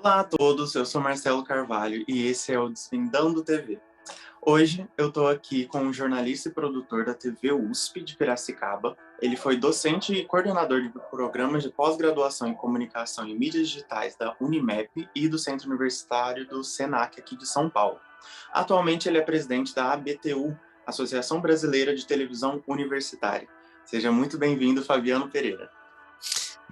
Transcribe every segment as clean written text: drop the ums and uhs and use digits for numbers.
Olá a todos, eu sou Marcelo Carvalho e esse é o Desvendando TV. Hoje eu estou aqui com um jornalista e produtor da TV USP de Piracicaba. Ele foi docente e coordenador de programas de pós-graduação em comunicação e mídias digitais da Unimep e do Centro Universitário do SENAC aqui de São Paulo. Atualmente ele é presidente da ABTU, Associação Brasileira de Televisão Universitária. Seja muito bem-vindo, Fabiano Pereira.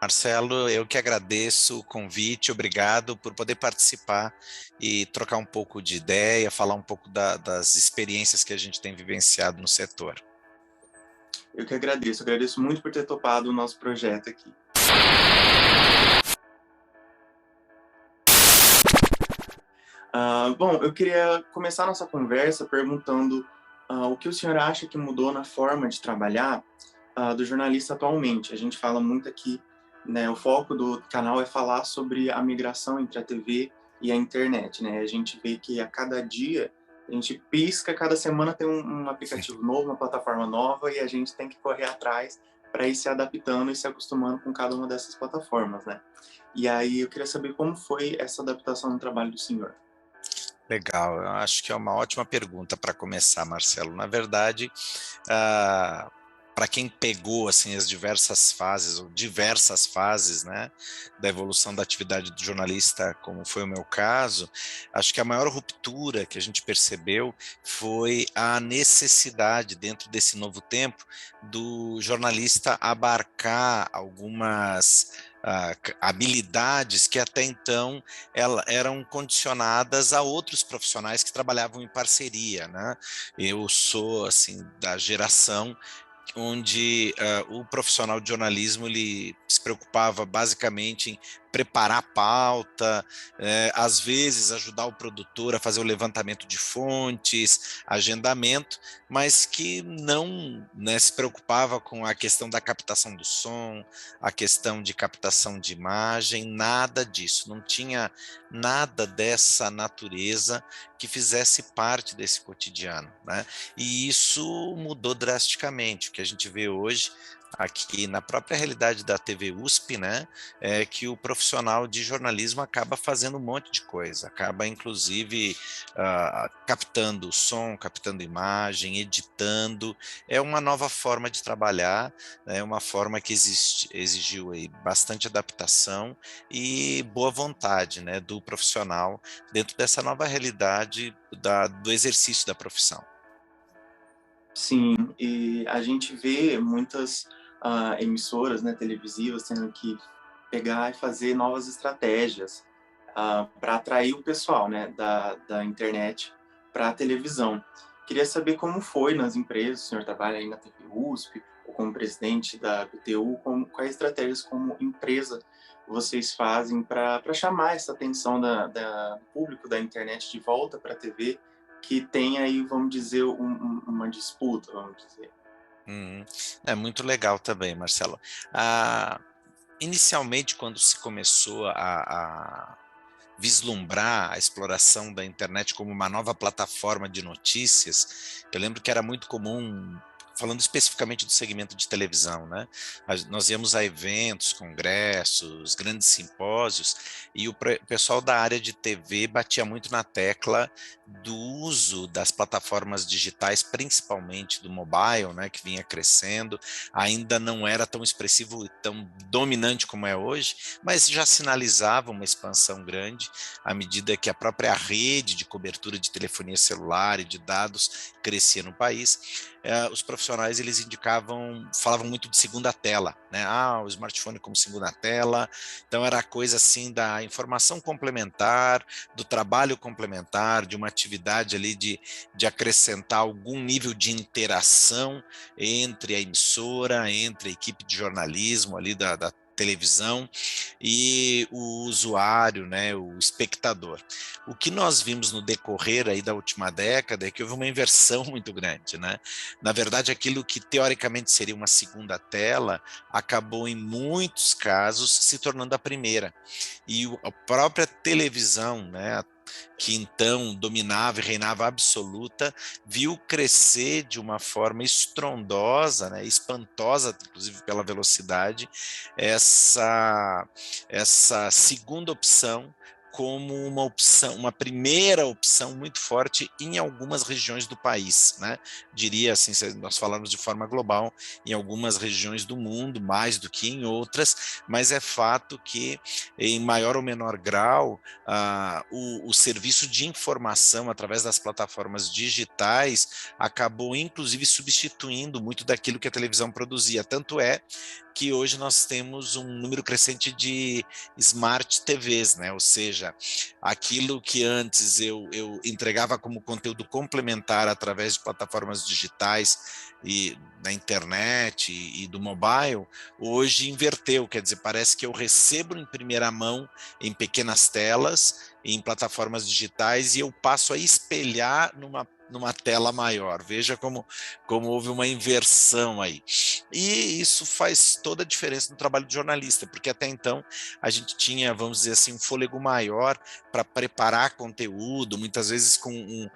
Marcelo, eu que agradeço o convite, obrigado por poder participar e trocar um pouco de ideia, falar um pouco das experiências que a gente tem vivenciado no setor. Eu que agradeço muito por ter topado o nosso projeto aqui. Bom, eu queria começar nossa conversa perguntando o que o senhor acha que mudou na forma de trabalhar do jornalista atualmente. A gente fala muito aqui, né, o foco do canal é falar sobre a migração entre a TV e a internet, né? A gente vê que a cada dia, a gente pisca, cada semana tem um aplicativo novo, uma plataforma nova, e a gente tem que correr atrás para ir se adaptando e se acostumando com cada uma dessas plataformas, né? E aí eu queria saber como foi essa adaptação no trabalho do senhor. Legal, eu acho que é uma ótima pergunta para começar, Marcelo. Na verdade, para quem pegou assim as diversas fases, ou diversas fases, né, da evolução da atividade do jornalista, como foi o meu caso, acho que a maior ruptura que a gente percebeu foi a necessidade, dentro desse novo tempo, do jornalista abarcar algumas habilidades que até então eram condicionadas a outros profissionais que trabalhavam em parceria, né? Eu sou assim da geração onde o profissional de jornalismo ele se preocupava basicamente em preparar a pauta, às vezes ajudar o produtor a fazer o levantamento de fontes, agendamento, mas que não, né, se preocupava com a questão da captação do som, a questão de captação de imagem, nada disso, não tinha nada dessa natureza que fizesse parte desse cotidiano, né? E isso mudou drasticamente. O que a gente vê hoje aqui na própria realidade da TV USP, né, é que o profissional de jornalismo acaba fazendo um monte de coisa, acaba inclusive captando som, captando imagem, editando. É uma nova forma de trabalhar, é uma forma que exigiu aí bastante adaptação e boa vontade, né, do profissional dentro dessa nova realidade do exercício da profissão. Sim, e a gente vê muitas emissoras, né, televisivas tendo que pegar e fazer novas estratégias para atrair o pessoal, né, da internet para a televisão. Queria saber como foi nas empresas, o senhor trabalha aí na TV USP, ou como presidente da BTU, quais estratégias como empresa vocês fazem para chamar essa atenção do público da internet de volta para a TV, que tem aí, vamos dizer, uma disputa, vamos dizer. Uhum. É muito legal também, Marcelo. Ah, inicialmente, quando se começou a vislumbrar a exploração da internet como uma nova plataforma de notícias, eu lembro que era muito comum, falando especificamente do segmento de televisão, né? Nós íamos a eventos, congressos, grandes simpósios, e o pessoal da área de TV batia muito na tecla do uso das plataformas digitais, principalmente do mobile, né, que vinha crescendo, ainda não era tão expressivo e tão dominante como é hoje, mas já sinalizava uma expansão grande à medida que a própria rede de cobertura de telefonia celular e de dados crescia no país. Os profissionais eles falavam muito de segunda tela, né? O smartphone como segunda tela. Então era a coisa assim da informação complementar, do trabalho complementar, de uma atividade ali de acrescentar algum nível de interação entre a emissora, entre a equipe de jornalismo ali da televisão e o usuário, né, o espectador. O que nós vimos no decorrer aí da última década é que houve uma inversão muito grande, né? Na verdade, aquilo que teoricamente seria uma segunda tela acabou em muitos casos se tornando a primeira. E a própria televisão, né, que então dominava e reinava absoluta, viu crescer de uma forma estrondosa, né, espantosa, inclusive pela velocidade, essa segunda opção como uma opção, uma primeira opção muito forte em algumas regiões do país, né? Diria assim, se nós falarmos de forma global, em algumas regiões do mundo, mais do que em outras, mas é fato que, em maior ou menor grau, o serviço de informação através das plataformas digitais acabou, inclusive, substituindo muito daquilo que a televisão produzia. Tanto é que hoje nós temos um número crescente de smart TVs, né? Ou seja, aquilo que antes eu entregava como conteúdo complementar através de plataformas digitais e na internet e do mobile, hoje inverteu, quer dizer, parece que eu recebo em primeira mão em pequenas telas, em plataformas digitais, e eu passo a espelhar numa tela maior. Veja como houve uma inversão aí. E isso faz toda a diferença no trabalho do jornalista, porque até então a gente tinha, vamos dizer assim, um fôlego maior para preparar conteúdo, muitas vezes com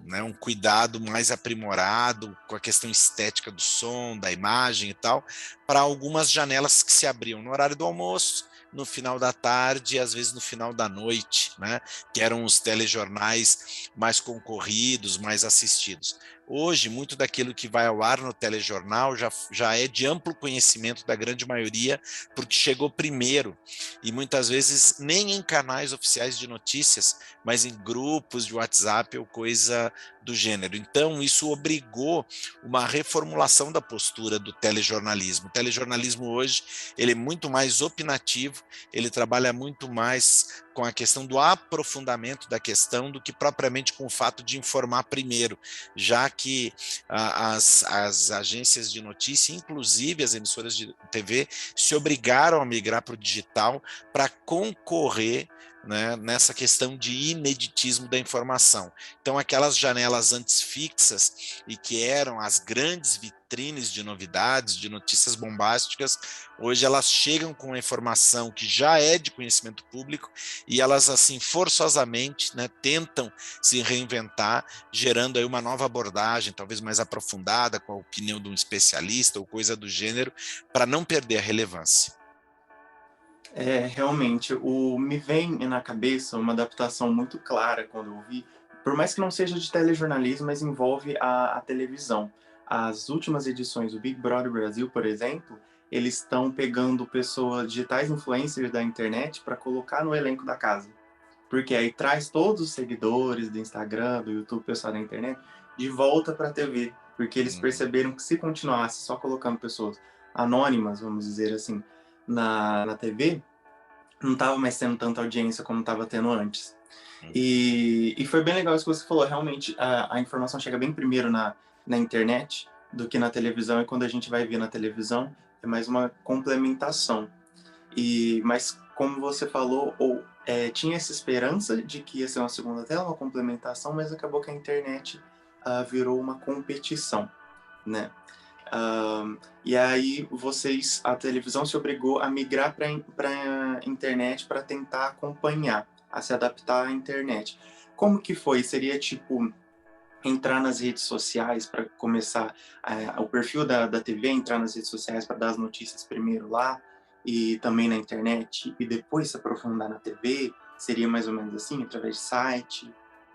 né, um cuidado mais aprimorado com a questão estética do som, da imagem e tal, para algumas janelas que se abriam no horário do almoço, no final da tarde e às vezes no final da noite, né, que eram os telejornais mais concorridos, mais assistidos. Hoje, muito daquilo que vai ao ar no telejornal já é de amplo conhecimento da grande maioria, porque chegou primeiro, e muitas vezes nem em canais oficiais de notícias, mas em grupos de WhatsApp ou coisa do gênero. Então, isso obrigou uma reformulação da postura do telejornalismo. O telejornalismo hoje, ele é muito mais opinativo, ele trabalha muito mais com a questão do aprofundamento da questão do que propriamente com o fato de informar primeiro, já que as agências de notícia, inclusive as emissoras de TV, se obrigaram a migrar para o digital para concorrer, né, nessa questão de ineditismo da informação. Então, aquelas janelas antes fixas e que eram as grandes vitrines de novidades, de notícias bombásticas, hoje elas chegam com a informação que já é de conhecimento público e elas, assim, forçosamente, né, tentam se reinventar, gerando aí uma nova abordagem, talvez mais aprofundada, com a opinião de um especialista ou coisa do gênero, para não perder a relevância. Realmente, me vem na cabeça uma adaptação muito clara quando eu vi, por mais que não seja de telejornalismo, mas envolve a televisão. As últimas edições do Big Brother Brasil, por exemplo, eles estão pegando pessoas, digitais influencers da internet para colocar no elenco da casa. Porque aí traz todos os seguidores do Instagram, do YouTube, pessoal da internet, de volta para a TV. Porque eles perceberam que se continuasse só colocando pessoas anônimas, vamos dizer assim, na TV, não estava mais tendo tanta audiência como estava tendo antes. E foi bem legal isso que você falou. Realmente, a informação chega bem primeiro na internet do que na televisão. E quando a gente vai ver na televisão, é mais uma complementação. Mas, como você falou, tinha essa esperança de que ia ser uma segunda tela, uma complementação, mas acabou que a internet virou uma competição, né? E aí a televisão se obrigou a migrar para a internet para tentar acompanhar, a se adaptar à internet. Como que foi? Seria tipo entrar nas redes sociais para começar o perfil da TV, entrar nas redes sociais para dar as notícias primeiro lá e também na internet e depois se aprofundar na TV? Seria mais ou menos assim, através de site?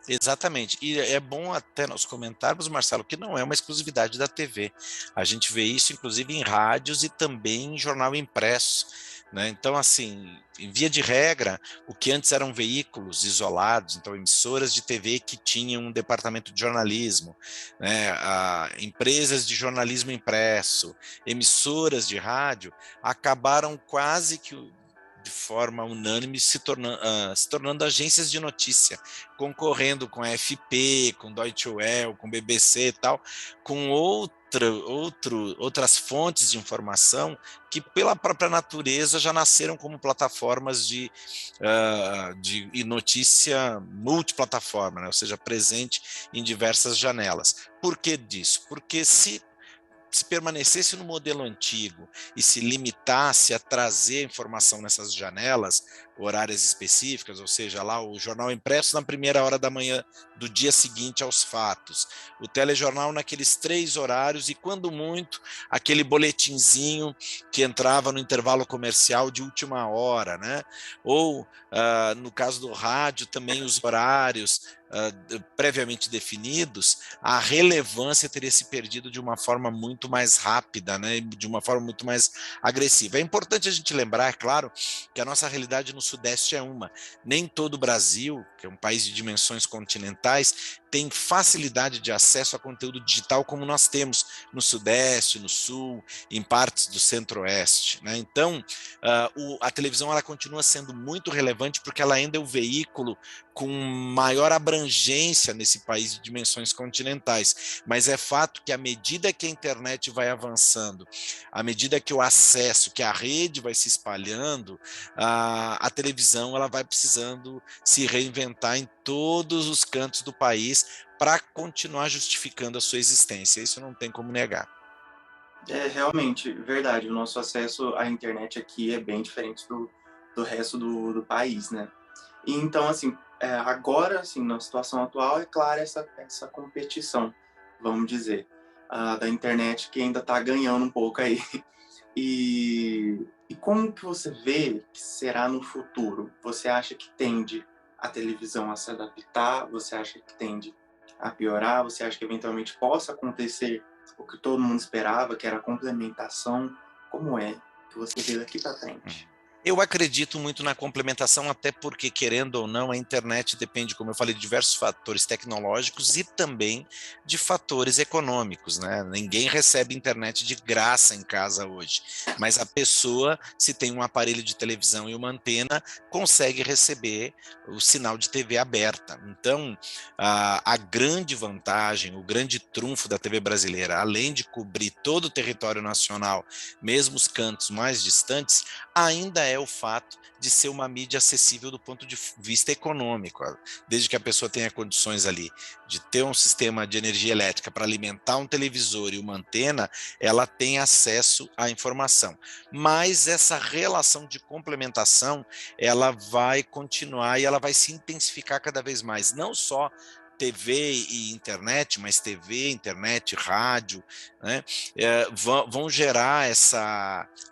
Exatamente. E é bom até nós comentarmos, Marcelo, que não é uma exclusividade da TV. A gente vê isso, inclusive, em rádios e também em jornal impresso, né? Então, assim, em via de regra, o que antes eram veículos isolados, então emissoras de TV que tinham um departamento de jornalismo, né? Empresas de jornalismo impresso, emissoras de rádio, acabaram quase que de forma unânime se tornando agências de notícia, concorrendo com a FP, com Deutsche Welle, com BBC e tal, com outras fontes de informação que, pela própria natureza, já nasceram como plataformas de notícia multiplataforma, né? Ou seja, presente em diversas janelas. Por que disso? Porque se se permanecesse no modelo antigo e se limitasse a trazer informação nessas janelas horárias específicas, ou seja, lá o jornal impresso na primeira hora da manhã do dia seguinte aos fatos, o telejornal naqueles 3 horários e, quando muito, aquele boletinzinho que entrava no intervalo comercial de última hora, né? Ou, no caso do rádio, também os horários previamente definidos, a relevância teria se perdido de uma forma muito mais rápida, né, de uma forma muito mais agressiva. É importante a gente lembrar, é claro, que a nossa realidade no Sudeste é uma. Nem todo o Brasil, que é um país de dimensões continentais, tem facilidade de acesso a conteúdo digital como nós temos no Sudeste, no Sul, em partes do Centro-Oeste, né? Então, a televisão ela continua sendo muito relevante porque ela ainda é o veículo com maior abrangência nesse país de dimensões continentais, mas é fato que à medida que a internet vai avançando, à medida que o acesso, que a rede vai se espalhando, a televisão ela vai precisando se reinventar em todos os cantos do país para continuar justificando a sua existência, isso não tem como negar. É realmente verdade, o nosso acesso à internet aqui é bem diferente do resto do país, né? E então, assim, agora, assim, na situação atual, é claro essa competição, vamos dizer, da internet que ainda está ganhando um pouco aí. E como que você vê que será no futuro? Você acha que tende a televisão a se adaptar? Você acha que tende a piorar? Você acha que eventualmente possa acontecer o que todo mundo esperava, que era a complementação? Como é que você vê daqui para frente? Eu acredito muito na complementação, até porque, querendo ou não, a internet depende, como eu falei, de diversos fatores tecnológicos e também de fatores econômicos, né? Ninguém recebe internet de graça em casa hoje, mas a pessoa, se tem um aparelho de televisão e uma antena, consegue receber o sinal de TV aberta. Então, a grande vantagem, o grande trunfo da TV brasileira, além de cobrir todo o território nacional, mesmo os cantos mais distantes, ainda é o fato de ser uma mídia acessível do ponto de vista econômico, desde que a pessoa tenha condições ali de ter um sistema de energia elétrica para alimentar um televisor e uma antena, ela tem acesso à informação. Mas essa relação de complementação, ela vai continuar e ela vai se intensificar cada vez mais, não só TV e internet, mas TV, internet, rádio, né, vão gerar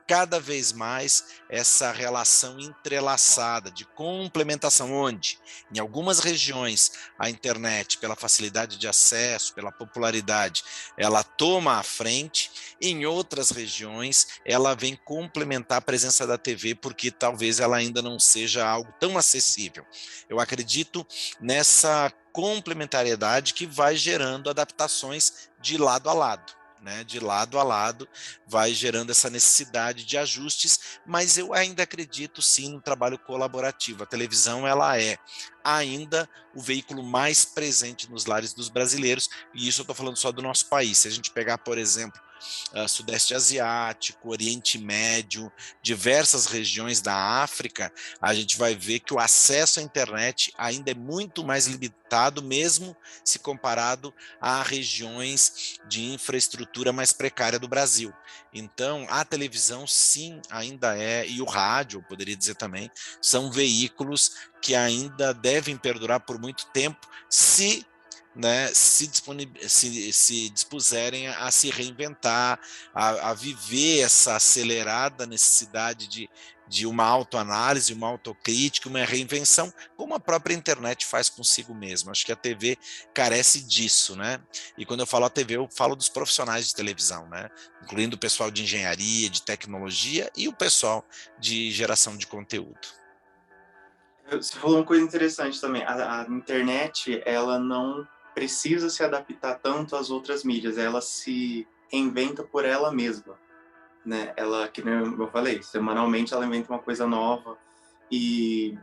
cada vez mais essa relação entrelaçada de complementação, onde em algumas regiões a internet, pela facilidade de acesso, pela popularidade, ela toma a frente, em outras regiões ela vem complementar a presença da TV, porque talvez ela ainda não seja algo tão acessível. Eu acredito nessa complementariedade que vai gerando adaptações de lado a lado. Né, de lado a lado, vai gerando essa necessidade de ajustes, mas eu ainda acredito sim no trabalho colaborativo. A televisão ela é ainda o veículo mais presente nos lares dos brasileiros, e isso eu estou falando só do nosso país. Se a gente pegar, por exemplo, Sudeste Asiático, Oriente Médio, diversas regiões da África, a gente vai ver que o acesso à internet ainda é muito mais limitado, mesmo se comparado a regiões de infraestrutura mais precária do Brasil. Então, a televisão, sim, ainda é, e o rádio, eu poderia dizer também, são veículos que ainda devem perdurar por muito tempo, se né, se dispuserem a se reinventar, a viver essa acelerada necessidade de uma autoanálise, uma autocrítica, uma reinvenção, como a própria internet faz consigo mesma. Acho que a TV carece disso, né? E quando eu falo a TV, eu falo dos profissionais de televisão, né? Incluindo o pessoal de engenharia, de tecnologia e o pessoal de geração de conteúdo. Você falou uma coisa interessante também. A internet, ela não precisa se adaptar tanto às outras mídias, ela se reinventa por ela mesma, né? Ela, que nem eu falei, semanalmente ela inventa uma coisa nova. E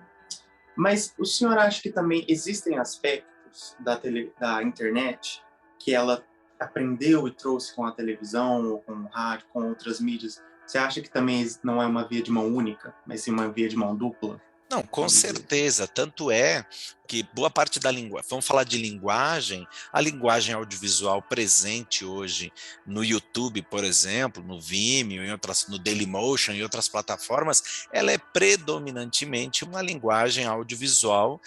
mas o senhor acha que também existem aspectos da internet que ela aprendeu e trouxe com a televisão ou com o rádio, com outras mídias? Você acha que também não é uma via de mão única, mas sim uma via de mão dupla? Não, com vamos dizer. certeza. Tanto é que boa parte da linguagem, vamos falar de linguagem, a linguagem audiovisual presente hoje no YouTube, por exemplo, no Vimeo, no Dailymotion e outras plataformas, ela é predominantemente uma linguagem audiovisual,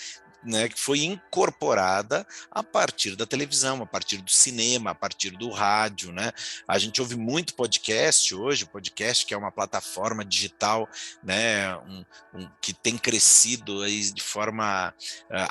né, que foi incorporada a partir da televisão, a partir do cinema, a partir do rádio, né? A gente ouve muito podcast hoje, podcast que é uma plataforma digital, né, que tem crescido aí de forma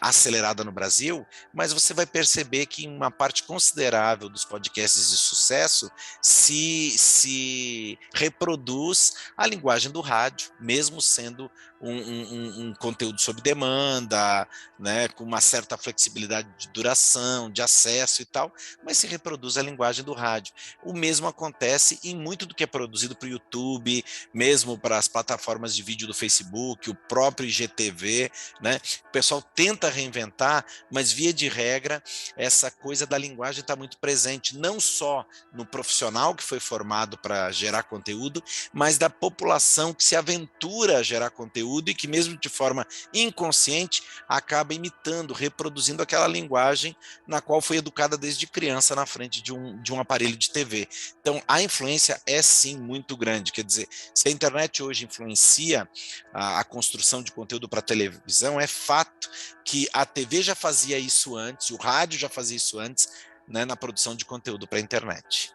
acelerada no Brasil, mas você vai perceber que em uma parte considerável dos podcasts de sucesso se reproduz a linguagem do rádio, mesmo sendo um conteúdo sob demanda, né, com uma certa flexibilidade de duração, de acesso e tal, mas se reproduz a linguagem do rádio. O mesmo acontece em muito do que é produzido para o YouTube, mesmo para as plataformas de vídeo do Facebook, o próprio IGTV, né? O pessoal tenta reinventar, mas via de regra, essa coisa da linguagem está muito presente, não só no profissional que foi formado para gerar conteúdo, mas da população que se aventura a gerar conteúdo e que mesmo de forma inconsciente acaba imitando, reproduzindo aquela linguagem na qual foi educada desde criança na frente de um aparelho de TV. Então, a influência é sim muito grande, quer dizer, se a internet hoje influencia a construção de conteúdo para televisão, é fato que a TV já fazia isso antes, o rádio já fazia isso antes, né, na produção de conteúdo para a internet.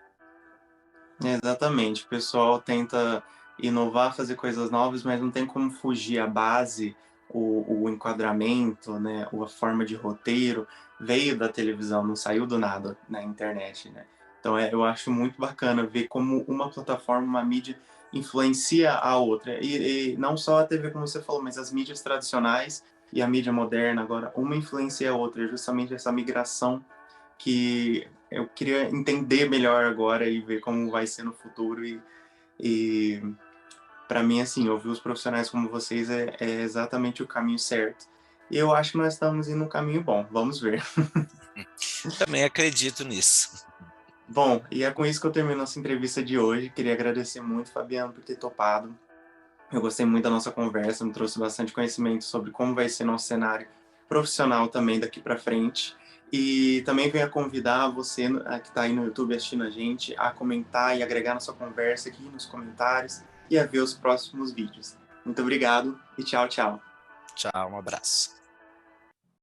Exatamente, o pessoal tenta inovar, fazer coisas novas, mas não tem como fugir a base, o enquadramento, né, a forma de roteiro, veio da televisão, não saiu do nada na internet, né. Então eu acho muito bacana ver como uma plataforma, uma mídia influencia a outra, e não só a TV como você falou, mas as mídias tradicionais e a mídia moderna agora, uma influencia a outra, é justamente essa migração que eu queria entender melhor agora e ver como vai ser no futuro e para mim, assim, ouvir os profissionais como vocês é exatamente o caminho certo. E eu acho que nós estamos indo no caminho bom, vamos ver. Também acredito nisso. Bom, e é com isso que eu termino nossa entrevista de hoje. Queria agradecer muito, Fabiano, por ter topado. Eu gostei muito da nossa conversa, me trouxe bastante conhecimento sobre como vai ser nosso cenário profissional também daqui para frente. E também venho a convidar você que está aí no YouTube assistindo a gente a comentar e agregar na sua conversa aqui nos comentários e a ver os próximos vídeos. Muito obrigado e tchau, tchau. Tchau, um abraço.